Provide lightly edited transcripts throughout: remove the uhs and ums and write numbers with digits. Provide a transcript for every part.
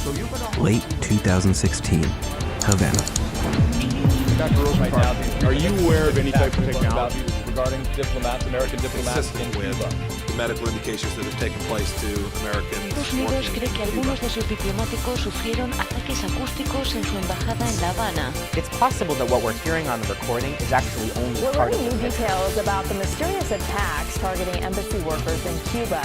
Late 2016, Havana. Dr. Rosenberg, are you aware of any type of technology regarding diplomats, American diplomats in Cuba? Medical indications that have taken place to Americans. Estados Unidos cree que algunos de sus diplomáticos sufrieron ataques acústicos en su embajada en La Habana. It's possible that what we're hearing on the recording is actually only part of We're learning the new details about the mysterious attacks targeting embassy workers in Cuba.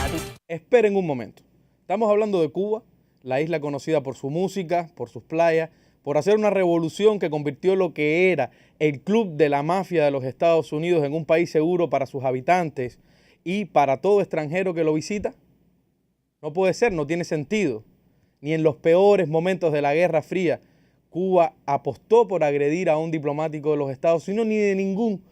Esperen un momento. Estamos hablando de Cuba, la isla conocida por su música, por sus playas, por hacer una revolución que convirtió lo que era el club de la mafia de los Estados Unidos en un país seguro para sus habitantes y para todo extranjero que lo visita. No puede ser, no tiene sentido. Ni en los peores momentos de la Guerra Fría, Cuba apostó por agredir a un diplomático de los Estados Unidos ni de ningún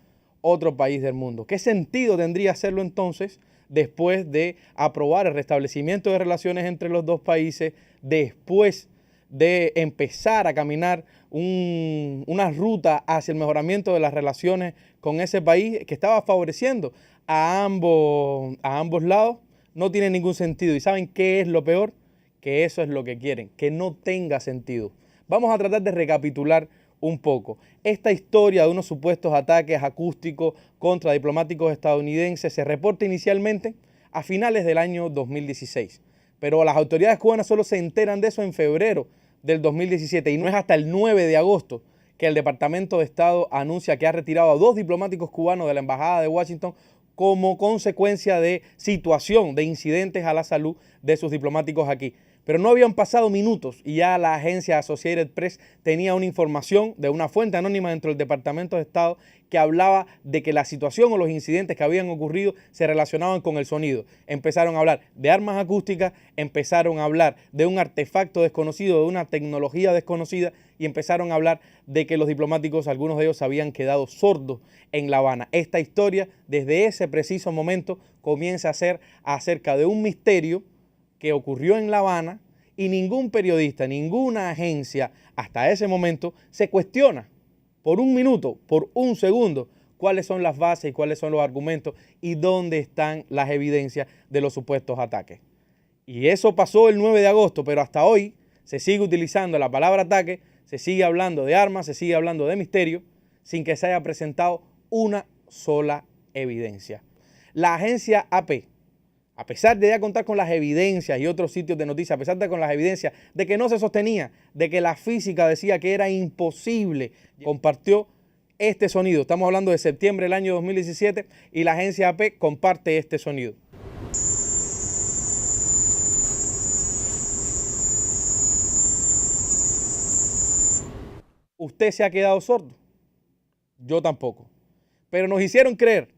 otro país del mundo. ¿Qué sentido tendría hacerlo entonces después de aprobar el restablecimiento de relaciones entre los dos países, después de empezar a caminar una ruta hacia el mejoramiento de las relaciones con ese país que estaba favoreciendo a ambos lados? No tiene ningún sentido. ¿Y saben qué es lo peor? Que eso es lo que quieren, que no tenga sentido. Vamos a tratar de recapitular un poco. Esta historia de unos supuestos ataques acústicos contra diplomáticos estadounidenses se reporta inicialmente a finales del año 2016, pero las autoridades cubanas solo se enteran de eso en febrero del 2017 y no es hasta el 9 de agosto que el Departamento de Estado anuncia que ha retirado a 2 diplomáticos cubanos de la Embajada de Washington como consecuencia de situación, de incidentes a la salud de sus diplomáticos aquí. Pero no habían pasado minutos y ya la agencia Associated Press tenía una información de una fuente anónima dentro del Departamento de Estado que hablaba de que la situación o los incidentes que habían ocurrido se relacionaban con el sonido. Empezaron a hablar de armas acústicas, empezaron a hablar de un artefacto desconocido, de una tecnología desconocida y empezaron a hablar de que los diplomáticos, algunos de ellos, habían quedado sordos en La Habana. Esta historia, desde ese preciso momento, comienza a ser acerca de un misterio que ocurrió en La Habana y ningún periodista, ninguna agencia hasta ese momento se cuestiona por un minuto, por un segundo, cuáles son las bases y cuáles son los argumentos y dónde están las evidencias de los supuestos ataques. Y eso pasó el 9 de agosto, pero hasta hoy se sigue utilizando la palabra ataque, se sigue hablando de armas, se sigue hablando de misterio, sin que se haya presentado una sola evidencia. La agencia AP, a pesar de ya contar con las evidencias y otros sitios de noticias, a pesar de con las evidencias de que no se sostenía, de que la física decía que era imposible, compartió este sonido. Estamos hablando de septiembre del año 2017 y la agencia AP comparte este sonido. ¿Usted se ha quedado sordo? Yo tampoco. Pero nos hicieron creer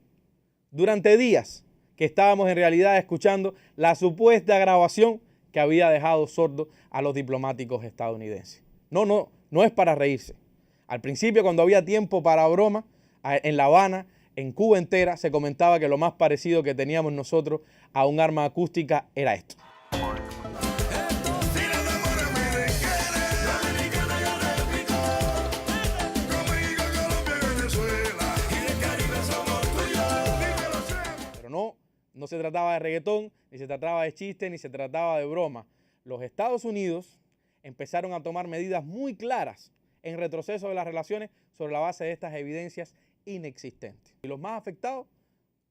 durante días que estábamos en realidad escuchando la supuesta grabación que había dejado sordos a los diplomáticos estadounidenses. No es para reírse. Al principio, cuando había tiempo para broma, en La Habana, en Cuba entera, se comentaba que lo más parecido que teníamos nosotros a un arma acústica era esto. No se trataba de reggaetón, ni se trataba de chiste, ni se trataba de broma. Los Estados Unidos empezaron a tomar medidas muy claras en retroceso de las relaciones sobre la base de estas evidencias inexistentes. Y los más afectados,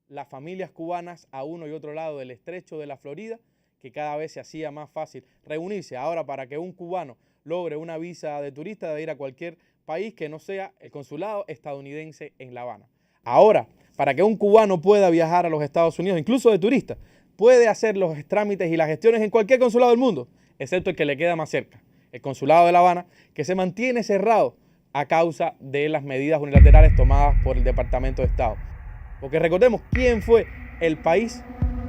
las familias cubanas a uno y otro lado del estrecho de la Florida, que cada vez se hacía más fácil reunirse. Ahora, para que un cubano logre una visa de turista, debe ir a cualquier país que no sea el consulado estadounidense en La Habana. Ahora, para que un cubano pueda viajar a los Estados Unidos, incluso de turista, puede hacer los trámites y las gestiones en cualquier consulado del mundo, excepto el que le queda más cerca, el consulado de La Habana, que se mantiene cerrado a causa de las medidas unilaterales tomadas por el Departamento de Estado. Porque recordemos, ¿quién fue el país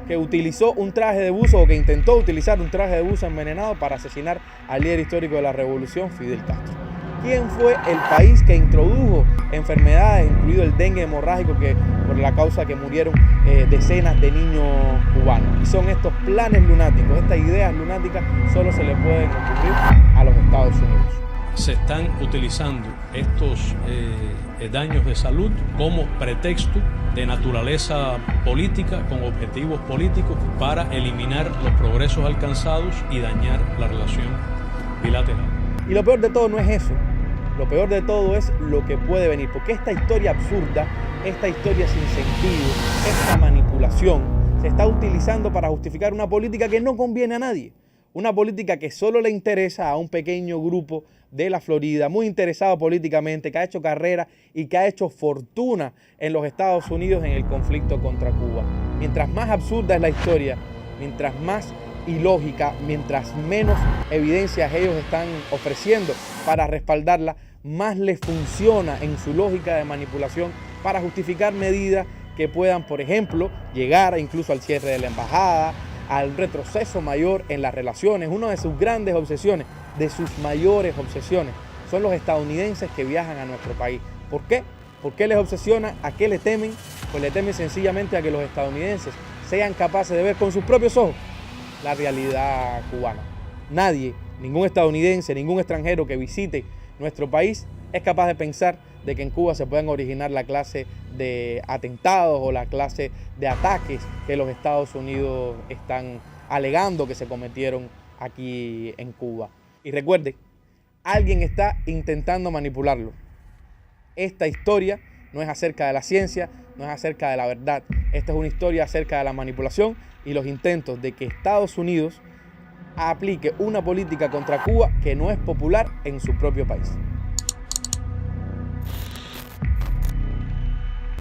que utilizó un traje de buzo o que intentó utilizar un traje de buzo envenenado para asesinar al líder histórico de la revolución, Fidel Castro? ¿Quién fue el país que introdujo enfermedades, incluido el dengue hemorrágico, que por la causa que murieron decenas de niños cubanos? Y son estos planes lunáticos, estas ideas lunáticas, solo se le pueden ocurrir a los Estados Unidos. Se están utilizando estos daños de salud como pretexto de naturaleza política, con objetivos políticos, para eliminar los progresos alcanzados y dañar la relación bilateral. Y lo peor de todo no es eso. Lo peor de todo es lo que puede venir. Porque esta historia absurda, esta historia sin sentido, esta manipulación, se está utilizando para justificar una política que no conviene a nadie. Una política que solo le interesa a un pequeño grupo de la Florida, muy interesado políticamente, que ha hecho carrera y que ha hecho fortuna en los Estados Unidos en el conflicto contra Cuba. Mientras más absurda es la historia, mientras más ilógica, mientras menos evidencias ellos están ofreciendo para respaldarla, más les funciona en su lógica de manipulación para justificar medidas que puedan, por ejemplo, llegar incluso al cierre de la embajada, al retroceso mayor en las relaciones. Una de sus grandes obsesiones, de sus mayores obsesiones, son los estadounidenses que viajan a nuestro país. ¿Por qué? ¿Por qué les obsesiona? ¿A qué le temen? Pues le temen sencillamente a que los estadounidenses sean capaces de ver con sus propios ojos la realidad cubana. Nadie, ningún estadounidense, ningún extranjero que visite nuestro país es capaz de pensar de que en Cuba se puedan originar la clase de atentados o la clase de ataques que los Estados Unidos están alegando que se cometieron aquí en Cuba. Y recuerde, alguien está intentando manipularlo. Esta historia no es acerca de la ciencia, no es acerca de la verdad. Esta es una historia acerca de la manipulación y los intentos de que Estados Unidos aplique una política contra Cuba que no es popular en su propio país.